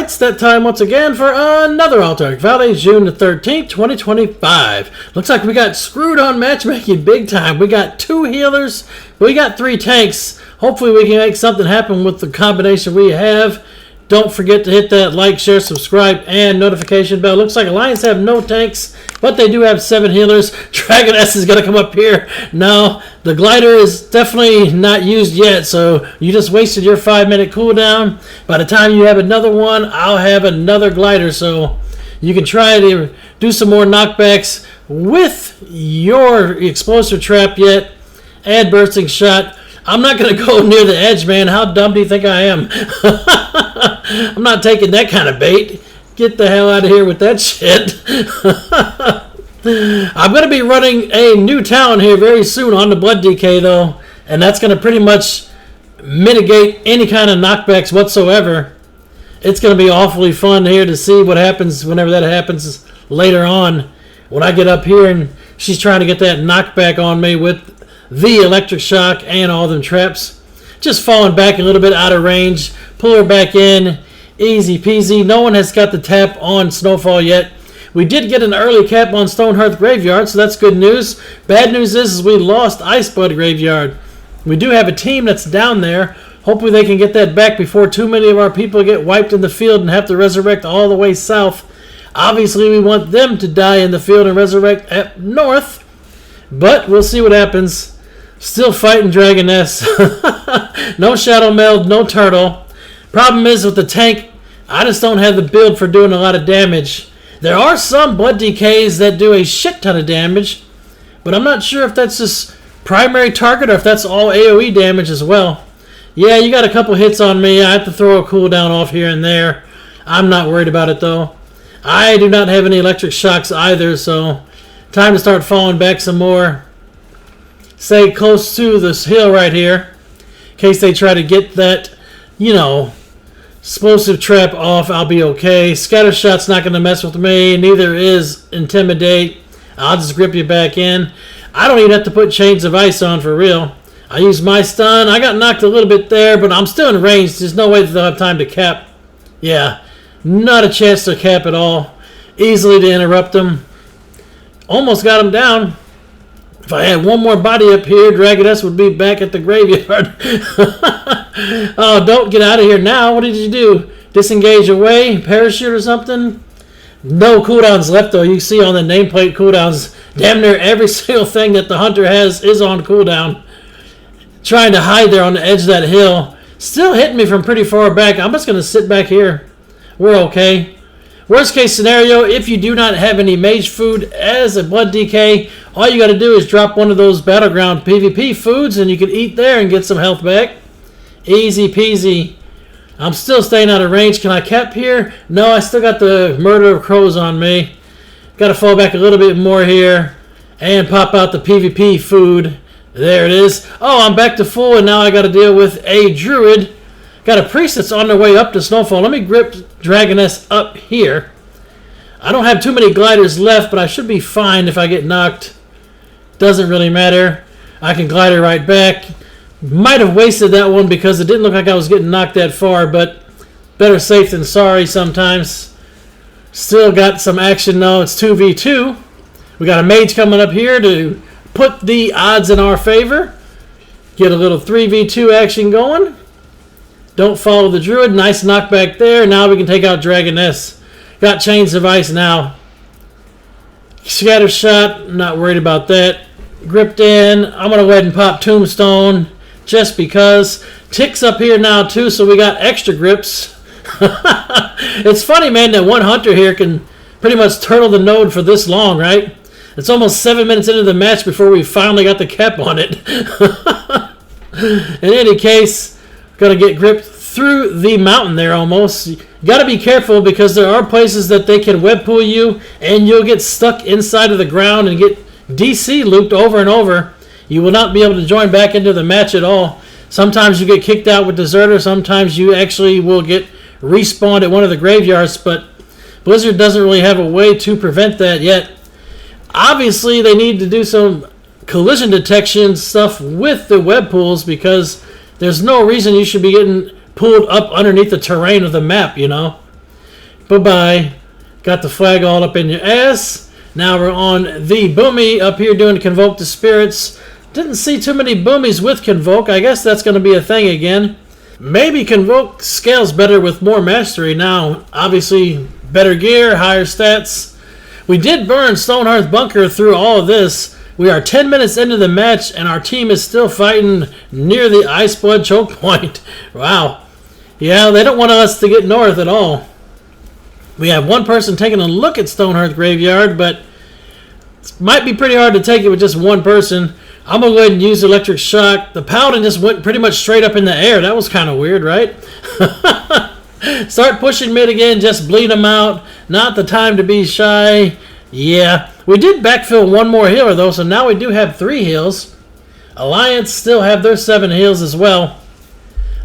it's that time once again for another Alternate Valley, June the 13th, 2025. Looks like we got screwed on matchmaking big time. We got 2 healers, we got 3 tanks. Hopefully we can make something happen with the combination we have. Don't forget to hit that like, share, subscribe, and notification bell. Looks like Alliance have no tanks, but they do have 7 healers. Dragon S is going to come up here. No, the glider is definitely not used yet, so you just wasted your 5-minute cooldown. By the time you have another one, I'll have another glider, so you can try to do some more knockbacks with your explosive trap yet. Add bursting shot. I'm not going to go near the edge, man. How dumb do you think I am? I'm not taking that kind of bait. Get the hell out of here with that shit. I'm going to be running a new town here very soon on the Blood DK, though. And that's going to pretty much mitigate any kind of knockbacks whatsoever. It's going to be awfully fun here to see what happens whenever that happens later on. When I get up here and she's trying to get that knockback on me with the electric shock and all them traps. Just falling back a little bit out of range. Pull her back in. Easy peasy. No one has got the tap on Snowfall yet. We did get an early cap on Stonehearth Graveyard, so that's good news. Bad news is we lost Icewing Graveyard. We do have a team that's down there. Hopefully they can get that back before too many of our people get wiped in the field and have to resurrect all the way south. Obviously we want them to die in the field and resurrect up north. But we'll see what happens. Still fighting Dragon S. No Shadow Meld, no Turtle. Problem is with the tank, I just don't have the build for doing a lot of damage. There are some Blood DKs that do a shit ton of damage, but I'm not sure if that's just primary target or if that's all AoE damage as well. Yeah, you got a couple hits on me. I have to throw a cooldown off here and there. I'm not worried about it though. I do not have any electric shocks either, so time to start falling back some more. Stay close to this hill right here in case they try to get that, explosive trap off. I'll be okay. Scatter shot's not going to mess with me. Neither is intimidate. I'll just grip you back in. I don't even have to put chains of ice on for real. I use my stun. I got knocked a little bit there, but I'm still in range. There's no way that they'll have time to cap. Yeah, not a chance to cap at all. Easily to interrupt them. Almost got him down. If I had one more body up here, Dragon S would be back at the graveyard. Oh, don't get out of here now. What did you do? Disengage away? Parachute or something? No cooldowns left, though. You see on the nameplate cooldowns, damn near every single thing that the hunter has is on cooldown. Trying to hide there on the edge of that hill. Still hitting me from pretty far back. I'm just going to sit back here. We're okay. Worst case scenario, if you do not have any mage food as a Blood DK, all you got to do is drop one of those Battleground PvP foods and you can eat there and get some health back. Easy peasy. I'm still staying out of range. Can I cap here? No, I still got the Murder of Crows on me. Got to fall back a little bit more here and pop out the PvP food. There it is. Oh, I'm back to full and now I got to deal with a Druid. Got a priest that's on their way up to Snowfall. Let me grip Dragon S up here. I don't have too many gliders left, but I should be fine if I get knocked. Doesn't really matter. I can glider right back. Might have wasted that one because it didn't look like I was getting knocked that far, but better safe than sorry sometimes. Still got some action though. It's 2v2. We got a mage coming up here to put the odds in our favor. Get a little 3v2 action going. Don't follow the Druid. Nice knockback there. Now we can take out Dragon S. Got chains of ice now. Scatter shot. Not worried about that. Gripped in. I'm going to go ahead and pop Tombstone just because. Tick's up here now too, so we got extra grips. It's funny, man, that one hunter here can pretty much turtle the node for this long, right? It's almost 7 minutes into the match before we finally got the cap on it. In any case, going to get gripped through the mountain there almost. You got to be careful because there are places that they can web pool you and you'll get stuck inside of the ground and get DC looped over and over. You will not be able to join back into the match at all. Sometimes you get kicked out with Deserter. Sometimes you actually will get respawned at one of the graveyards, but Blizzard doesn't really have a way to prevent that yet. Obviously, they need to do some collision detection stuff with the web pools because there's no reason you should be getting pulled up underneath the terrain of the map, Bye-bye. Got the flag all up in your ass. Now we're on the Boomy up here doing Convoke the Spirits. Didn't see too many Boomies with Convoke. I guess that's going to be a thing again. Maybe Convoke scales better with more mastery now. Obviously, better gear, higher stats. We did burn Stonehearth Bunker through all of this. We are 10 minutes into the match, and our team is still fighting near the Iceblood choke point. Wow. Yeah, they don't want us to get north at all. We have one person taking a look at Stonehearth Graveyard, but it might be pretty hard to take it with just one person. I'm going to go ahead and use Electric Shock. The Paladin just went pretty much straight up in the air. That was kind of weird, right? Start pushing mid again, just bleed them out. Not the time to be shy. Yeah, we did backfill one more healer, though, so now we do have 3 heals. Alliance still have their 7 heals as well.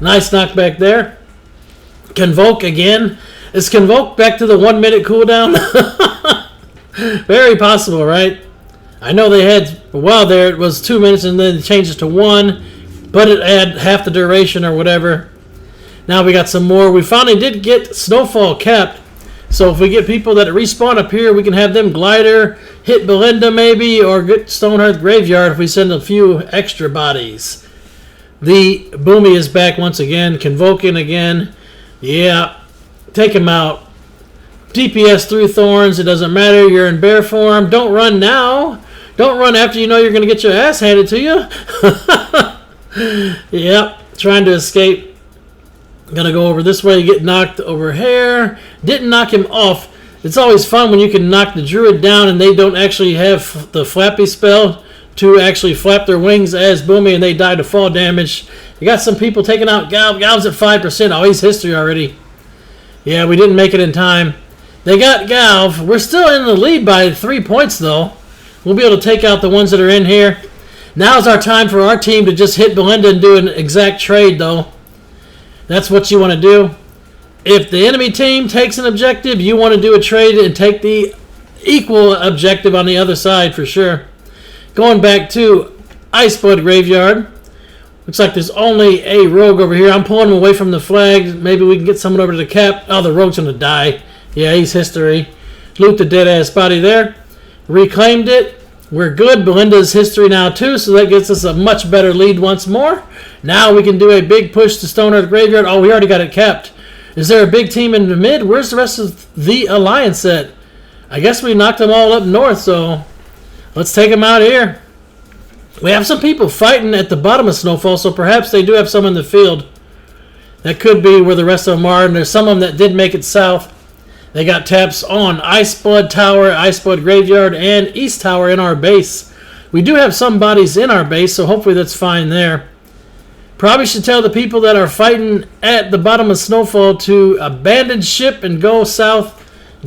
Nice knockback there. Convoke again. Is Convoke back to the 1 minute cooldown? Very possible, right? I know they had a while there, it was 2 minutes and then it changes to 1, but it had half the duration or whatever. Now we got some more. We finally did get Snowfall capped, so if we get people that respawn up here, we can have them glider, hit Belinda maybe, or get Stonehearth Graveyard if we send a few extra bodies. The Boomy is back once again, convoking again. Yeah, take him out. DPS through thorns, it doesn't matter, you're in bear form. Don't run now. Don't run after you know you're going to get your ass handed to you. Yep, trying to escape. Gonna go over this way, get knocked over here. Didn't knock him off. It's always fun when you can knock the druid down and they don't actually have the flappy spell to actually flap their wings as Boomy and they die to fall damage. You got some people taking out Galv. Galv's at 5%. Oh, he's history already. Yeah, we didn't make it in time. They got Galv. We're still in the lead by 3 points, though. We'll be able to take out the ones that are in here. Now's our time for our team to just hit Belinda and do an exact trade, though. That's what you want to do. If the enemy team takes an objective, you want to do a trade and take the equal objective on the other side for sure. Going back to Iceblood Graveyard. Looks like there's only a rogue over here. I'm pulling him away from the flag. Maybe we can get someone over to the cap. Oh, the rogue's going to die. Yeah, he's history. Loot the dead-ass body there. Reclaimed it. We're good. Belinda's history now, too, so that gets us a much better lead once more. Now we can do a big push to Stonehearth Graveyard. Oh, we already got it capped. Is there a big team in the mid? Where's the rest of the Alliance at? I guess we knocked them all up north, so let's take them out here. We have some people fighting at the bottom of Snowfall, so perhaps they do have some in the field. That could be where the rest of them are, and there's some of them that did make it south. They got taps on Iceblood Tower, Iceblood Graveyard, and East Tower in our base. We do have some bodies in our base, so hopefully that's fine there. Probably should tell the people that are fighting at the bottom of Snowfall to abandon ship and go south.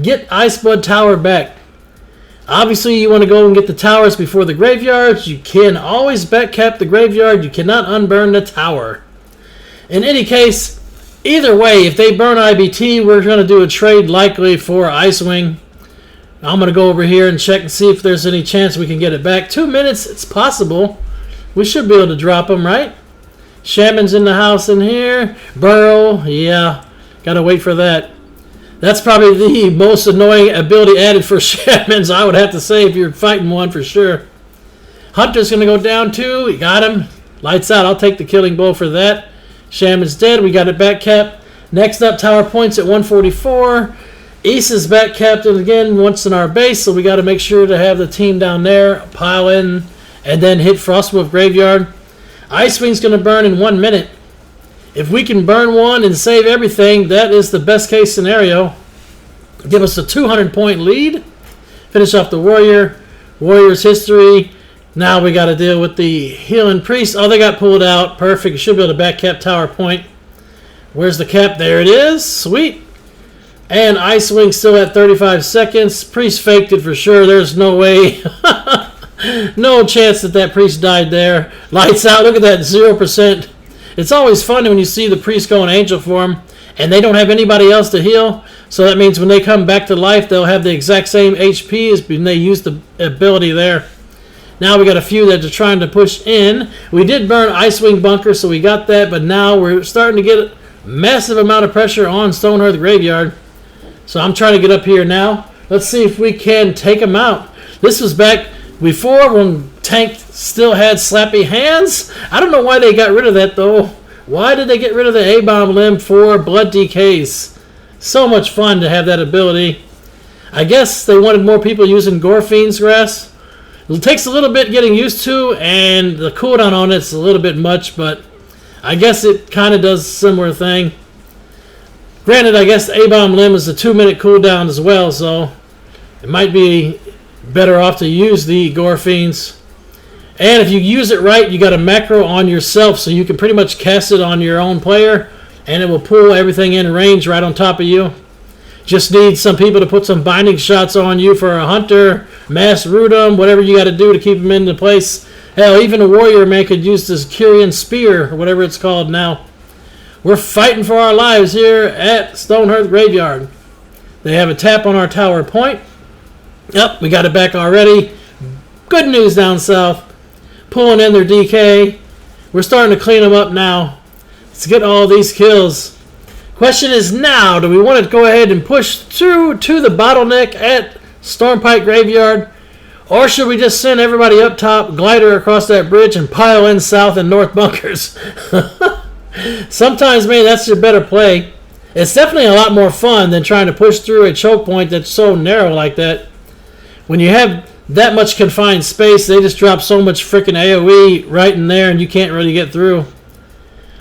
Get Iceblood Tower back. Obviously, you want to go and get the towers before the graveyards. You can always backcap the graveyard. You cannot unburn the tower. In any case, either way, if they burn IBT, we're going to do a trade likely for Icewing. I'm going to go over here and check and see if there's any chance we can get it back. 2 minutes, it's possible. We should be able to drop them, right? Shaman's in the house in here. Burrow, yeah. Got to wait for that. That's probably the most annoying ability added for Shamans, I would have to say, if you're fighting one for sure. Hunter's going to go down too. We got him. Lights out. I'll take the killing blow for that. Shaman's dead. We got it back capped. Next up, tower points at 144. East is back capped again once in our base, so we got to make sure to have the team down there pile in and then hit Frostwolf Graveyard. Icewing's going to burn in 1 minute. If we can burn one and save everything, that is the best case scenario. Give us a 200-point lead. Finish off the warrior. Warrior's history. Now we got to deal with the healing priest. Oh, they got pulled out. Perfect. You should be able to back cap tower point. Where's the cap? There it is. Sweet. And Icewing still at 35 seconds. Priest faked it for sure. There's no way. No chance that that priest died there. Lights out. Look at that. 0%. It's always fun when you see the priest go in angel form and they don't have anybody else to heal. So that means when they come back to life, they'll have the exact same HP as when they use the ability there. Now we got a few that are trying to push in. We did burn Icewing Bunker, so we got that. But now we're starting to get a massive amount of pressure on Stonehearth Graveyard. So I'm trying to get up here now. Let's see if we can take them out. This was back before when Tank still had slappy hands. I don't know why they got rid of that, though. Why did they get rid of the A-bomb limb for blood decays? So much fun to have that ability. I guess they wanted more people using Gorfiend's grass. It takes a little bit getting used to, and the cooldown on it's a little bit much, but I guess it kind of does a similar thing. Granted, I guess the A-bomb limb is a 2-minute cooldown as well, so it might be better off to use the Gorfiends. And if you use it right, you got a macro on yourself, so you can pretty much cast it on your own player, and it will pull everything in range right on top of you. Just need some people to put some binding shots on you for a hunter, mass root them, whatever you got to do to keep them into place. Hell, even a warrior man could use this Kyrian spear, or whatever it's called now. We're fighting for our lives here at Stonehearth Graveyard. They have a tap on our tower point. Yep, we got it back already. Good news down south. Pulling in their DK. We're starting to clean them up now. Let's get all these kills. Question is now, do we want to go ahead and push through to the bottleneck at Stormpike Graveyard? Or should we just send everybody up top, glider across that bridge, and pile in south and north bunkers? Sometimes, man, that's your better play. It's definitely a lot more fun than trying to push through a choke point that's so narrow like that. When you have that much confined space, they just drop so much freaking AoE right in there and you can't really get through.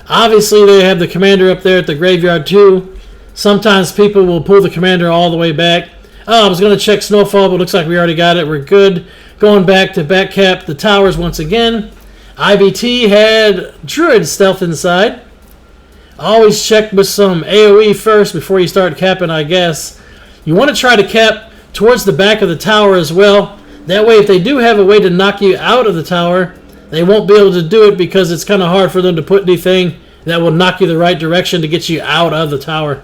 Obviously, they have the commander up there at the graveyard too. Sometimes people will pull the commander all the way back. Oh, I was going to check Snowfall, but it looks like we already got it. We're good. Going back to backcap the towers once again. IBT had Druid Stealth inside. Always check with some AoE first before you start capping, I guess. You want to try to cap towards the back of the tower as well. That way, if they do have a way to knock you out of the tower, they won't be able to do it because it's kind of hard for them to put anything that will knock you the right direction to get you out of the tower.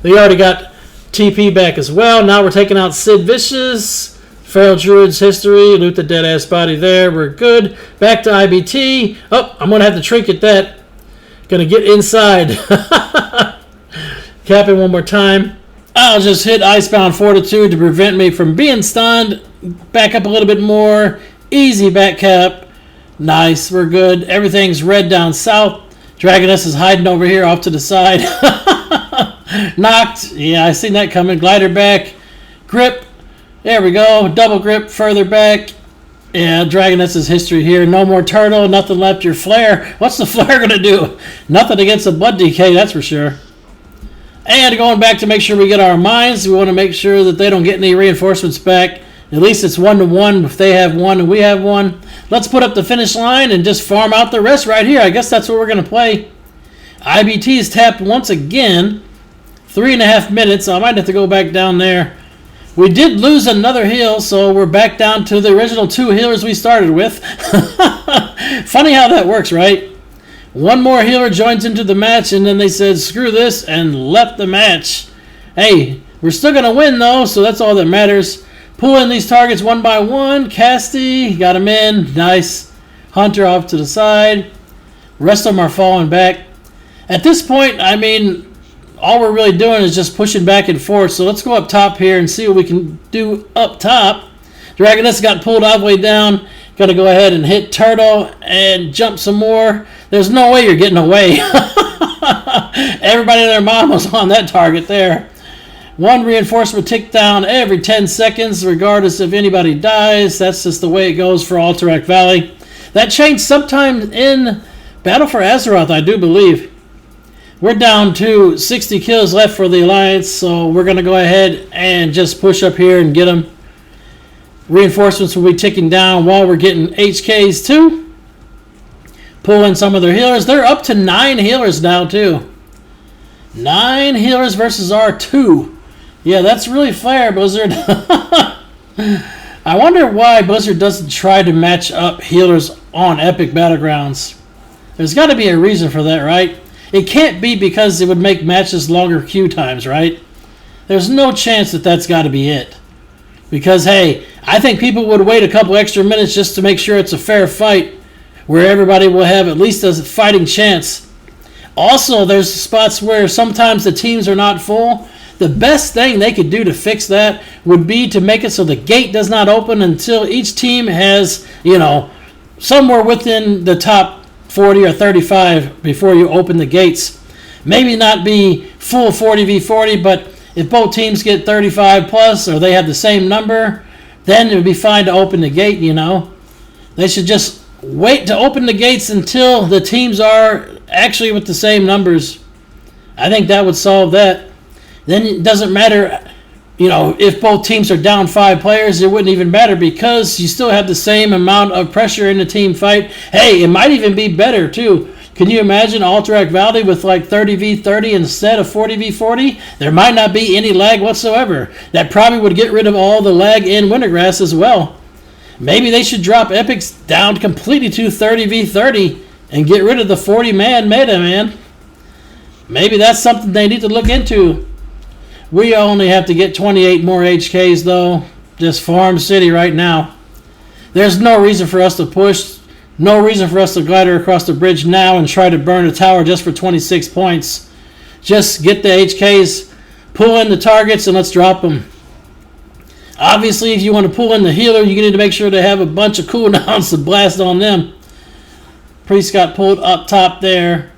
They already got TP back as well. Now we're taking out Sid Vicious. Feral Druid's history. Loot the dead-ass body there. We're good. Back to IBT. Oh, I'm going to have to trinket that. Going to get inside. Capping one more time. I'll just hit Icebound Fortitude to prevent me from being stunned. Back up a little bit more. Easy back cap. Nice. We're good. Everything's red down south. Dragoness is hiding over here off to the side. Knocked. Yeah, I seen that coming. Glider back. Grip. There we go. Double grip further back. Yeah, Dragoness's history here. No more turtle. Nothing left. Your flare. What's the flare going to do? Nothing against a blood decay, that's for sure. And going back to make sure we get our mines. We want to make sure that they don't get any reinforcements back. At least it's 1-to-1 if they have one and we have one. Let's put up the finish line and just farm out the rest right here. I guess that's what we're going to play. IBT is tapped once again. 3.5 minutes. I might have to go back down there. We did lose another heal, so we're back down to the original 2 healers we started with. Funny how that works, right? One more healer joins into the match, and then they said, screw this, and left the match. Hey, we're still going to win, though, so that's all that matters. Pull in these targets one by one. Casty, got him in. Nice. Hunter off to the side. Rest of them are falling back. At this point, I mean, all we're really doing is just pushing back and forth. So let's go up top here and see what we can do up top. Dragoness got pulled all the way down. Got to go ahead and hit Turtle and jump some more. There's no way you're getting away. Everybody and their mom was on that target there. One reinforcement tick down every 10 seconds, regardless if anybody dies. That's just the way it goes for Alterac Valley. That changed sometime in Battle for Azeroth, I do believe. We're down to 60 kills left for the Alliance, so we're going to go ahead and just push up here and get them. Reinforcements will be ticking down while we're getting HKs too. Pull in some of their healers. They're up to 9 healers now too. 9 healers versus our 2. Yeah, that's really fair, Blizzard. I wonder why Blizzard doesn't try to match up healers on Epic Battlegrounds. There's got to be a reason for that, right? It can't be because it would make matches longer queue times, right? There's no chance that that's got to be it. Because, hey, I think people would wait a couple extra minutes just to make sure it's a fair fight where everybody will have at least a fighting chance. Also, there's spots where sometimes the teams are not full. The best thing they could do to fix that would be to make it so the gate does not open until each team has, somewhere within the top 40 or 35 before you open the gates. Maybe not be full 40v40, but if both teams get 35 plus or they have the same number, then it would be fine to open the gate, They should just wait to open the gates until the teams are actually with the same numbers. I think that would solve that. Then it doesn't matter, if both teams are down 5 players, it wouldn't even matter because you still have the same amount of pressure in the team fight. Hey, it might even be better too. Can you imagine Alterac Valley with like 30v30 instead of 40v40? There might not be any lag whatsoever. That probably would get rid of all the lag in Wintergrass as well. Maybe they should drop epics down completely to 30v30 and get rid of the 40-man meta, man. Maybe that's something they need to look into. We only have to get 28 more HKs, though. Just Farm City right now. There's no reason for us to push. No reason for us to glider across the bridge now and try to burn a tower just for 26 points. Just get the HKs, pull in the targets, and let's drop them. Obviously, if you want to pull in the healer, you need to make sure to have a bunch of cooldowns to blast on them. Priest got pulled up top there.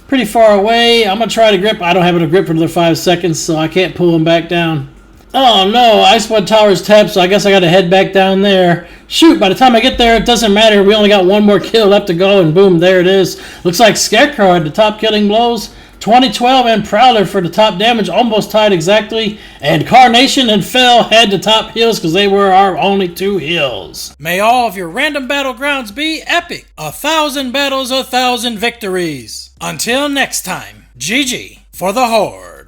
Pretty far away. I'm going to try to grip. I don't have a grip for another 5 seconds, so I can't pull him back down. Oh no, Icewing Tower's tapped, so I guess I got to head back down there. Shoot, by the time I get there, it doesn't matter. We only got one more kill left to go, and boom, there it is. Looks like Scarecrow had the top killing blows. 2012 and Prowler for the top damage, almost tied exactly. And Carnation and Fell had the top heals because they were our only 2 heals. May all of your random battlegrounds be epic. 1,000 battles, 1,000 victories. Until next time, GG for the Horde.